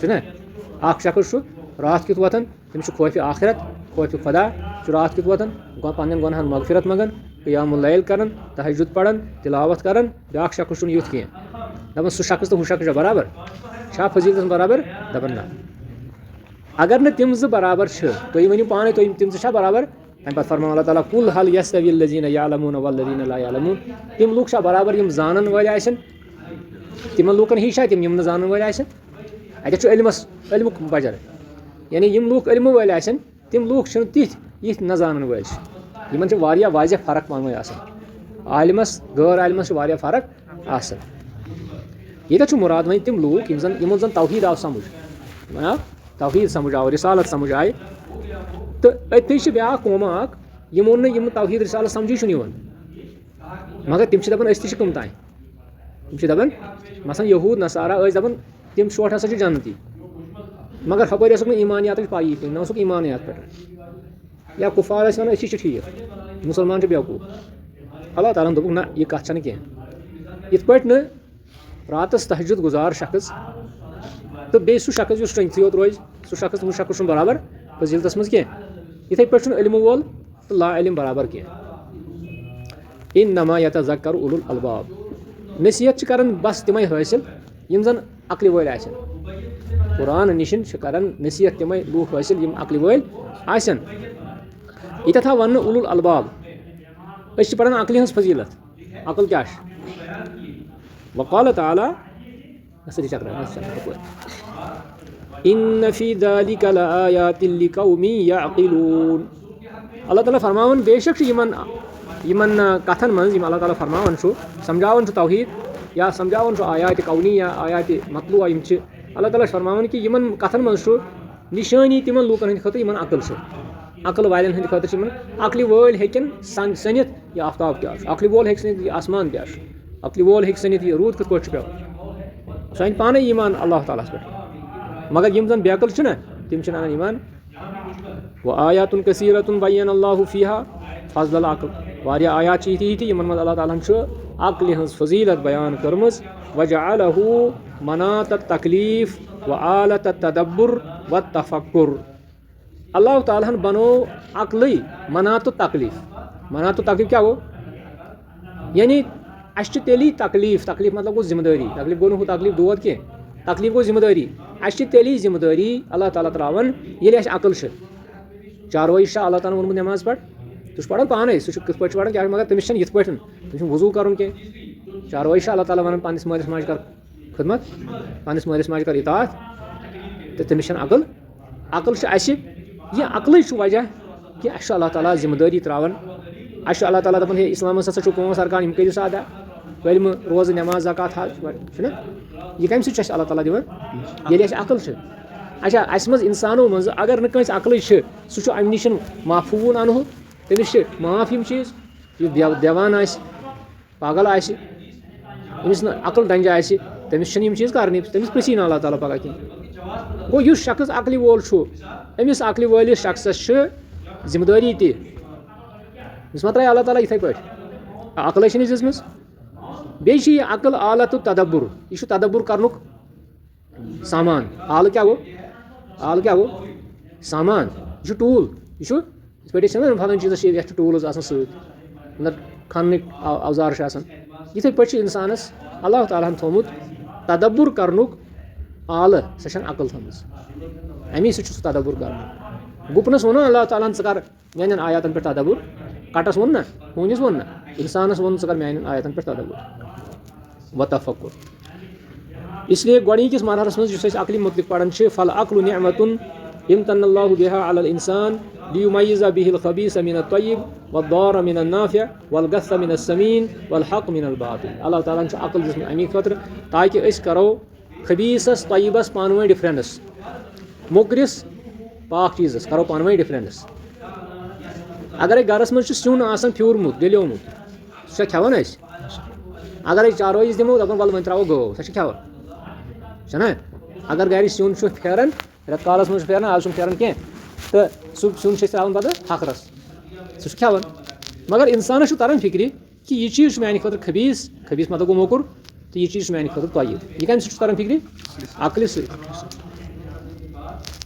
چھُنا اکھ شخص چھُ راتھ کیُتھ وۄتھان تٔمِس چھُ خوفہِ آخرت خوفہِ خۄدا چھُ راتھ کیُتھ وۄتھان پنٕنٮ۪ن گۄنہَن مغفرت منٛگان قیام اللیل کران تہجد پران تلاوت کران بیاکھ شخص چھُنہٕ یُتھ کینٛہہ دَپان سُہ شخص تہٕ ہُہ شخص چھا برابر چھا فضیٖلتَس برابر دَپان نہ اگر نہٕ تِم زٕ برابر چھِ تُہۍ ؤنِو پانے تِم زٕ چھا برابر تَمہِ پتہٕ فرماو اللہ تعالیٰ کُل حل یستوی الذیٖنَ یعلموٗنَ والذیٖنَ لا یعلموٗن تِم لُکھ چھا برابر یِم زانن وٲلۍ آسن تِمن لوٗکن ہی چھا تِم یِم نہٕ زانن وٲلۍ آسن اَتٮ۪تھ چھُ علمُک بجر یعنی یِم لُکھ علمہٕ وٲلۍ آسن تِم لُکھ چھِنہٕ تِتھۍ یِتھۍ نہ زانن وٲلۍ چھِ یِمن چھِ واریاہ واضح فرق پانہٕ ؤنۍ آسان عالمس غٲر عالمس چھِ واریاہ فرق آسان ییٚتٮ۪تھ چھُ مُراد وۄنۍ تِم لوٗکھ یِمن زن توحیٖد آو سمجھ یِمن آو توحیٖد سمجھ آو رِسالت سمجھ آیہِ تہٕ أتھی چھِ بیٛاکھ قوما اکھ یِمو نہٕ یِم توحیٖد رِسالت سمجھی چھُنہٕ یِوان مگر تِم چھِ دپان أسۍ تہِ چھِ کٕم تانۍ تِم چھِ دپان مثلاً یہوٗد نصارا ٲسۍ دپان تِم شوٹھ ہسا چھِ جنتی مگر ہپٲرۍ ٲسٕکھ نہٕ ایٖمانیاتٕچ پایی کینٛہہ نہ اوسُکھ ایٖمانیات پٮ۪ٹھ یا کُفار ٲسۍ ونان أسی چھِ ٹھیٖک مُسلمان چھِ بیوقوٗف اللہ تعالیٰ ہن دوٚپُکھ نہ یہِ کتھ چھنہٕ کینٛہہ یِتھ پٲٹھۍ نہٕ راتس تہجد گُزار شخص تہٕ بیٚیہِ سُہ شخص یُس سٕنٛگتھٕے یوت روزِ سُہ شخص ہُہ شخص چھُنہٕ برابر فضیٖلتس منٛز کینٛہہ یِتھٕے پٲٹھۍ چھُنہٕ علمہٕ وول تہٕ لا علم برابر کینٛہہ اِنما یتذکر اولو الالباب نصیحت چھِ کران بس تِمے حٲصِل یِم زن عقلہِ وٲلۍ آسن قرآن نِشن چھِ کران نصیحت تِمے لوٗکھ حٲصِل یِم عقلہِ وٲلۍ آسن ییٚتٮ۪تھ آو وننہٕ اولو الالباب أسۍ چھِ پران عقلہِ ہٕنٛز فضیٖلت عقل کیاہ چھِ وقال تعالیٰ اِنَّ فِی ذَلِکَ لَآیاتٍ لِقَوْمٍ یَعْقِلُونَ اللہ تعالیٰ فرماوان بے شک چھُ یِمن کتھن منٛز یِم اللہ تعالیٰ فرماوان چھُ سمجھاوان چھُ توحیٖد یا سمجھاوان چھُ آیاتِ کونی یا آیاتِ مطلوعہ یِم چھِ اللہ تعالیٰ چھُ فرماوان کہِ یِمن کتھن منٛز چھُ نِشٲنی تِمن لوٗکن ہٕنٛدِ خٲطرٕ یِمن عقل چھِ عقل والٮ۪ن ہٕنٛدِ خٲطرٕ چھِ یِمن عقلہِ وٲلۍ ہیٚکن سٔنِتھ یہِ آفتاب کیاہ چھُ عقلہِ وول ہیٚکہِ سٔنِتھ یہِ آسمان کیاہ چھُ عقلہِ وول ہیٚکہِ سٔنِتھ یہِ روٗد کِتھ پٲٹھۍ چھُ پیٚوان سُہ اَنہِ پانے ایٖمان اللہ تعالیٰ ہس پٮ۪ٹھ مگر یِم زن بیقل چھِنہ تِم چھِنہٕ انان ایٖمان وآیاتٌ کثیٖرۃ بیَّنَ اللہُ فیہا فضل العقل واریاہ آیات چھِ یِتھی یِمن منٛز اللہ تعالیٰ ہن چھُ عقلہِ ہٕنٛز فضیٖلت بیان کٔرمٕژ وجعلہُ مناط التکلیٖف وآلۃ التدبر والتفکر اللہ تعالیٰ ہن بنوو عقلٕے مناط التکلیٖف کیاہ گوٚو یعنی اَسہِ چھِ تیٚلی تکلیٖف مطلب گوٚو ذمہٕ دٲری تکلیٖف گوٚو نہٕ ہُہ تکلیٖف دود کینٛہہ تکلیٖف گوٚو ذمہٕ دٲری اَسہِ چھِ تیٚلی ذمہٕ دٲری اللہ تعالیٰ ترٛاوان ییٚلہِ اَسہِ عقل چھِ چاروٲیی چھا اللہ تعالیٰ ہن ووٚنمُت نٮ۪ماز پَر سُہ چھُ پران پانے سُہ چھُ کِتھ پٲٹھۍ چھُ پران کیٛاہ مگر تٔمِس چھنہٕ یِتھ پٲٹھۍ تٔمِس چھُنہٕ وضوٗ کرُن کینٛہہ چاروٲیی چھا اللہ تعالیٰ وَنان پننِس مٲلِس ماجہِ کر خدمت پننِس مٲلِس ماجہِ کر اطاعت تہٕ تٔمِس چھنہٕ عقل چھِ اَسہِ یہِ عقلٕے چھُ وجہ کہِ اَسہِ چھُ اللہ تعالیٰ ذمہٕ دٲری ترٛاوان اَسہِ چھُ اللہ تعالیٰ دَپان ہے اِسلامس ہسا چھُ 5 ارکان یِم کٔرِو سا ادا کٔلمہٕ روزٕ نٮ۪ماز زکات حج چھُنہ یہِ کَمہِ سۭتۍ چھُ اَسہِ اللہ تعالیٰ دِوان ییٚلہِ اَسہِ عقل چھِ اچھا اَسہِ منٛز اِنسانو منٛزٕ اگر نہٕ کٲنٛسہِ عقلٕے چھِ سُہ چھُ اَمہِ نِش معفوٗن اَنہو تٔمِس چھِ معاف یِم چیٖز یُس دِوان آسہِ پاگل آسہِ ییٚمِس نہٕ عقل ڈنٛجہِ آسہِ تٔمِس چھِنہٕ یِم چیٖز کرنی تٔمِس پرٛژھی نہٕ اللہ تعالیٰ پگاہ کینٛہہ گوٚو یُس شخص عقلہِ وول چھُ أمِس عقلہِ وٲلِس شخصس چھِ ذمہٕ دٲری تہِ أمِس ما ترٛایہِ اللہ تعالیٰ یِتھٕے پٲٹھۍ عقلے چھِنہٕ دِژمٕژ بیٚیہِ چھِ یہِ عقل آلت تدبر یہِ چھُ تدبر کرنُک سامان آلہٕ کیاہ گوٚو سامان یہِ چھُ ٹوٗل یہِ چھُ یِتھ پٲٹھۍ أسۍ چھِنہ فلٲنۍ چیٖزس چھِ یَتھ چھِ ٹوٗلٕز آسان سۭتۍ مطلب کھننٕکۍ اوزار چھِ آسان یِتھٕے پٲٹھۍ چھُ اِنسانس اللہ تعالیٰ ہن تھوٚومُت تدبر کرنُک آلہٕ سۄ چھنہٕ عقل تھٲومٕژ امی سۭتۍ چھُ سُہ تدبر کران گُپنس ووٚن اللہ تعالیٰ ہن ژٕ کر میانٮ۪ن آیاتن پٮ۪ٹھ تدبر کٹس ووٚن نہ ہوٗنِس ووٚن نہ اِنسانس ووٚن ژٕ کر میانٮ۪ن آیاتن پٮ۪ٹھ تدبر وتفکر اسلیے گۄڈٕنِکِس مرحلس منٛز یُس أسۍ عقلہِ مُتعلِق پران چھِ فالعقل نعمتٌ امتن اللہ بها على الانسان ليميز به الخبيث من الطيب والضار من النافع والغث من السمين والحق من الباطل اللہ تعالیٰ ہن چھُ عقل دِژمٕژ امی خٲطرٕ تاکہِ أسۍ کرو خبیٖثس طیبس پانہٕ ؤنۍ ڈِفرنس موٚکرِس پاک چیٖزس کرو پانہٕ ؤنۍ ڈِفرنس اگرے گرس منٛز چھُ سیُن آسان پھیوٗرمُت گلیومُت سُہ چھا کھٮ۪وان أسۍ اگرے چاروٲیِس دِمو دپان وَلہٕ وۄنۍ ترٛاوو گٲو سۄ چھِ کھٮ۪وان چھَنہ اگر گرِ سیُن چھُ پھیران رٮ۪تہٕ کالس منٛز چھُ پھیران آز چھُنہٕ پھیران کینٛہہ تہٕ سُہ سیُن چھِ أسۍ ترٛاوان پتہٕ ہکھرس سُہ چھُ کھٮ۪وان مگر اِنسانس چھُ تران فِکرِ کہِ یہِ چیٖز چھُ میانہِ خٲطرٕ خبیٖث مطلب گوٚو موٚکُر تہٕ یہِ چیٖز چھُ میانہِ خٲطرٕ طیب یہِ کَمہِ سۭتۍ چھُ تران فِکرِ عقلہِ سۭتۍ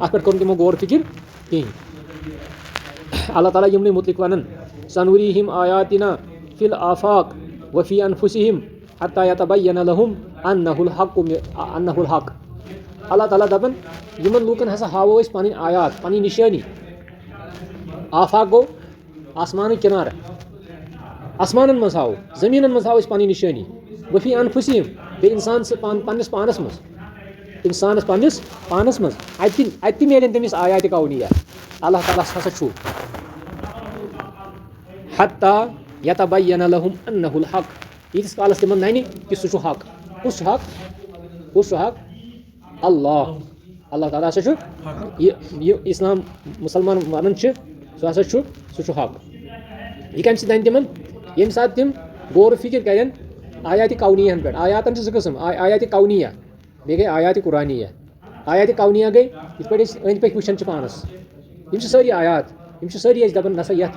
اَتھ پٮ۪ٹھ کوٚر تِمو غور فِکر کِہیٖنۍ. اللہ تعالیٰ یِمنٕے مُتعلِق وَنان سَنُریٖہِم آیاتِنا فِی الآفاق وفی انفسِہِم حتیٰ یتبین لہم انہ الحق. اللہ تعالیٰ دَپان یِمن لوٗکن ہسا ہاوو أسۍ پنٕنۍ آیات پنٕنۍ نِشٲنی. آفاق گوٚو آسمانٕکۍ کِنارٕ آسمانن منٛز ہاوو زٔمیٖنن منٛز ہاوو أسۍ پنٕنۍ نِشٲنی. وفی انفسِہِم بیٚیہِ اِنسان پننِس پانس منٛز اِنسانس پننِس پانس منٛز اَتہِ تہِ میلن تٔمِس آیاتِ کونیہ. اللہ تعالیٰ ہسا چھُ حتیٰ یتبین لہم انہ الحق ییٖتِس کالس تِمن ننہِ کہِ سُہ چھُ حق. کُس چھُ حق کُس چھُ حق اللہ تعالیٰ ہسا چھُ یہِ اِسلام مُسلمان ونان چھِ سُہ ہسا چھُ حق. یہِ کمہِ سۭتۍ ننہِ تِمن ییٚمہِ ساتہٕ تِم غور فِکر کرن آیاتِ کونیہن پٮ۪ٹھ. آیاتن چھِ زٕ قٕسم آیاتِ کونیہ بیٚیہِ گٔے آیاتِ قرانیہ. آیاتِ کونیہ گٔے یِتھ پٲٹھۍ أسۍ أنٛدۍ پٔکۍ وٕچھان چھِ پانس یِم چھِ سٲری آیات یِم چھِ سٲری أسۍ دپان نسا یتھ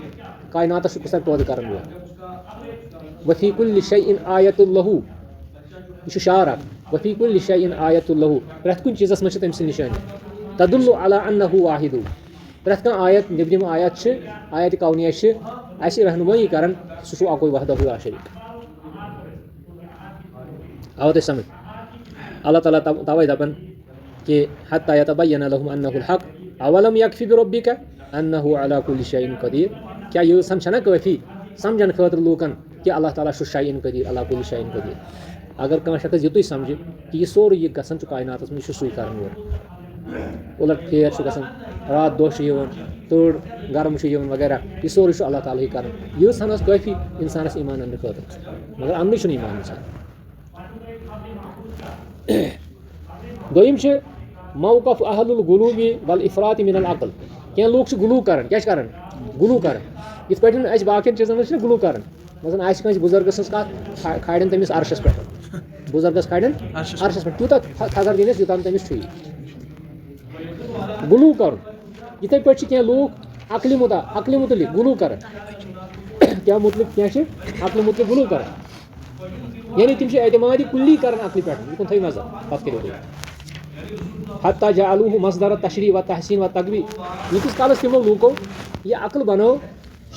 کایناتس چھُ کُس پٲدٕ کران وول. وفی کُلہِ شیء آیتُ لہوٗ یہِ چھُ شعر اکھ وفی کُلہِ شیء آیتُ لہوٗ پرٮ۪تھ کُنہِ چیٖزس منٛز چھِ تٔمۍ سٕنٛز نِشٲنی. تدُلُّ علی انہُ واحِدُ پرٮ۪تھ کانٛہہ آیت نیبرِم آیت چھِ آیاتِ کونیہ چھِ اَسہِ رہنُمٲیی کران سُہ چھُ اکوے وحدہ لا شریٖک. آو تۄہہِ سمجھ. اللہ تعالیٰ توے دپان کہِ حتیٰ یتبین لہم انہ الحق اولم یکفی بربک انہ علی کُلہِ شیء قدیٖر. کیٛاہ یۭژ ہن چھنہ کٲفی سمجھن خٲطرٕ لوٗکن کہِ اللہ تعالیٰ چھُ شیء قدیٖر علی کُلہِ شیء قدیٖر. اگر کانٛہہ شخص یِتُے سمجھِ کہِ یہِ سورُے یہِ گژھان چھُ کایناتس منٛز یہِ چھُ سُے کران وول. اُلٹ پھیر چھُ گژھان راتھ دۄہ چھُ یِوان تۭر گرم چھُ یِوان وغیرہ یہِ سورُے چھُ اللہ تعالیٰ ہٕے کران. یۭژ ہن ٲس کٲفی انسانس ایٖمان اننہٕ خٲطرٕ مگر اَننٕے چھُنہٕ ایٖمان انسان. دوٚیِم چھِ موقف اہل الغلوٗبِ والافراط من العقل. کینٛہہ لوٗکھ چھِ غلوٗ کران کیٛاہ چھِ کران غلوٗ کران یِتھ پٲٹھۍ اَسہِ باقین چیٖزن منٛز چھِنہ غلوٗ کران. مثلاً آسہِ کٲنٛسہِ بُزرگہٕ سٕنٛز کتھ کھالن تٔمِس عرشس پٮ۪ٹھ بُزرگس کھالن عرشس پٮ۪ٹھ تیوٗتاہ تھزر دِنس یوٗتاہ نہٕ تٔمِس چھُیی غلوٗ کرُن. یِتھٕے پٲٹھۍ چھِ کینٛہہ لوٗکھ عقلہِ مُتعلِق غلوٗ کران. کیٛاہ مُتعلِق کینٛہہ چھِ عقلہِ مُتعلِق غلوٗ کران یعنی تِم چھِ اعتمادِ کُلی کران عقلہِ پٮ۪ٹھ. یہِ کُن تھٲیِو نظر پتہٕ کٔرِو تُہۍ. حتیٰ جعلوٗہ مصدر تشریح و تحسیٖن و تقویٖع ییٖتِس کالس تِمو لوٗکو یہِ عقل بنٲو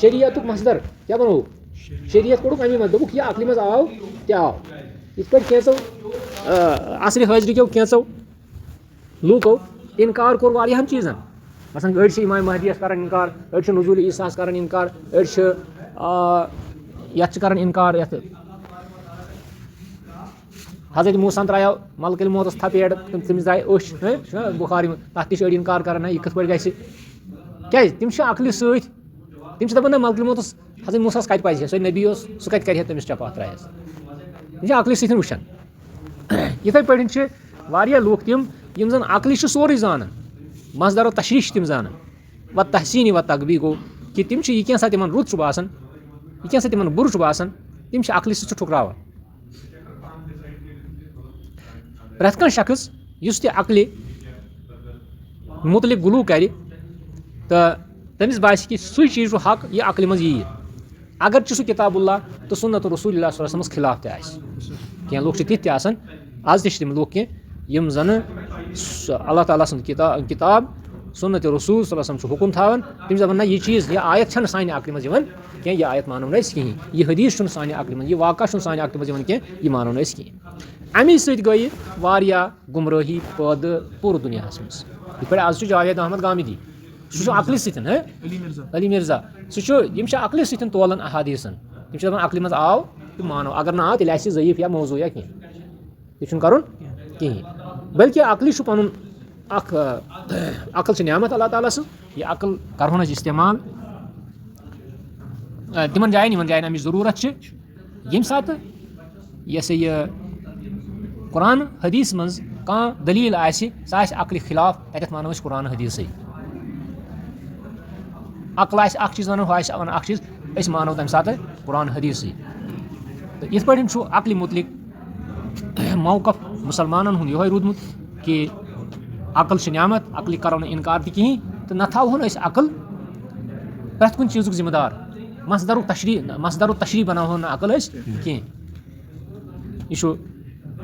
شریعتُک مصدر کیٛاہ بنووُکھ شریعت کوٚڑُکھ امی منٛز دوٚپُکھ یہِ عقلہِ منٛز آو تہِ آو. یِتھ پٲٹھۍ کینٛژو عصرِ حٲضرٕ کیو کینٛژو لوٗکو اِنکار کوٚر واریاہن چیٖزن. مثلاً أڑۍ چھِ امام مہدیَس کران اِنکار أڑۍ چھِ نزوٗلِ عیٖساہس کران اِنکار أڑۍ چھِ یتھ چھِ کران اِنکار یتھ حضرت موٗساہن ترٛایو ملکہٕ الموتس تھپیڑ تٔمِس درٛاے أچھ بُخاری منٛز تتھ تہِ چھِ أڑۍ اِنکار کران نہ یہِ کِتھ پٲٹھۍ گژھِ کیٛازِ تِم چھِ عقلہِ سۭتۍ تِم چھِ دپان نہ ملکہٕ الموتس حضرت موٗساہس کتہِ پزِ ہے سُہ نبی اوس سُہ کتہِ کرِ ہا تٔمِس چپاہ ترٛایس. یِم چھِ عقلہِ سۭتۍ وٕچھان. یِتھٕے پٲٹھۍ چھِ واریاہ لُکھ تِم یِم زن عقلہِ چھِ سورُے زانان مصدر و تشریح چھِ تِم زانان و تحسیٖن و تقویٖع گوٚو کہِ تِم چھِ یہِ کینٛژھا تِمن رُت چھُ باسان یہِ کینٛژھا تِمن بُرٕ چھُ باسان تِم چھِ عقلہِ سۭتۍ ٹھُکراوان. پرٮ۪تھ کانٛہہ شخص یُس تہِ عقلہِ مُتعلِق غلوٗ کرِ تہٕ تٔمِس باسہِ کہِ سُے چیٖز چھُ حق یہِ عقلہِ منٛز ییہِ اگر چہِ سُہ کِتاب اللہ تہٕ سُنت رسوٗل اللہ صلی اللہ علیہ وسلمس خِلاف تہِ آسہِ. کینٛہہ لُکھ چھِ تِتھۍ تہِ آسان آز تہِ چھِ تِم لُکھ کینٛہہ یِم زنہٕ اللہ تعالیٰ سٕنٛز کِتاب سُنت رسوٗل صلی اللہ علیہ وسلم چھُ حُکُم تھاوان تِم چھِ دپان نہ یہِ چیٖز یہِ آیت چھنہٕ سانہِ عقلہِ منٛز یِوان کینٛہہ یہِ آیت مانو نہٕ أسۍ کِہینۍ یہِ حدیٖث چھُنہٕ سانہِ عقلہِ منٛز یہِ واقعہ چھُنہٕ سانہِ عقلہِ منٛز یِوان کینٛہہ یہِ مانو نہٕ أسۍ کِہینۍ. امی سۭتۍ گٔیہِ واریاہ گُمرٲہی پٲدٕ پوٗرٕ دُنیاہس منٛز. یِتھ پٲٹھۍ آز چھُ جاوید احمد گامدی سُہ چھُ عقلہِ سۭتۍ علی مرزا سُہ چھُ یِم چھِ عقلہِ سۭتۍ تولان احادیٖثن تِم چھِ دپان عقلہِ منٛز آو تہٕ مانو اگر نہٕ آو تیٚلہِ آسہِ یہِ ضعیٖف یا موضوٗع یا کینٛہہ تہِ چھُنہٕ کرُن کِہینۍ. بٔلکہِ عقلہِ چھُ پنُن اکھ عقل چھِ نعمت اللہ تعالیٰ سٕنٛز یہِ عقل کرہون أسۍ استعمال تِمن جاین یِمن جاین اَمِچ ضروٗرت چھِ. ییٚمہِ ساتہٕ یہِ ہسا یہِ قرآن حدیٖث منٛز کانٛہہ دٔلیٖل آسہِ سۄ آسہِ عقلہِ خِلاف تتٮ۪تھ مانو أسۍ قرآن حدیٖثٕے. عقل آسہِ اکھ چیٖز ونان ہُہ آسہِ ونان اکھ چیٖز أسۍ مانو تمہِ ساتہٕ قرآن حدیٖثٕے. تہٕ یِتھ پٲٹھۍ چھُ عقلہِ مُتعلِق موقف مُسلمانن ہُنٛد یِہوے روٗدمُت کہِ عقل چھِ نعمت عقلہِ کرو نہٕ اِنکار تہِ کِہینۍ تہٕ نہ تھاوہون أسۍ عقل پرٮ۪تھ کُنہِ چیٖزُک ذِمہٕ دار مصدر و تشریح بناوہون نہٕ عقل أسۍ کینٛہہ. یہِ چھُ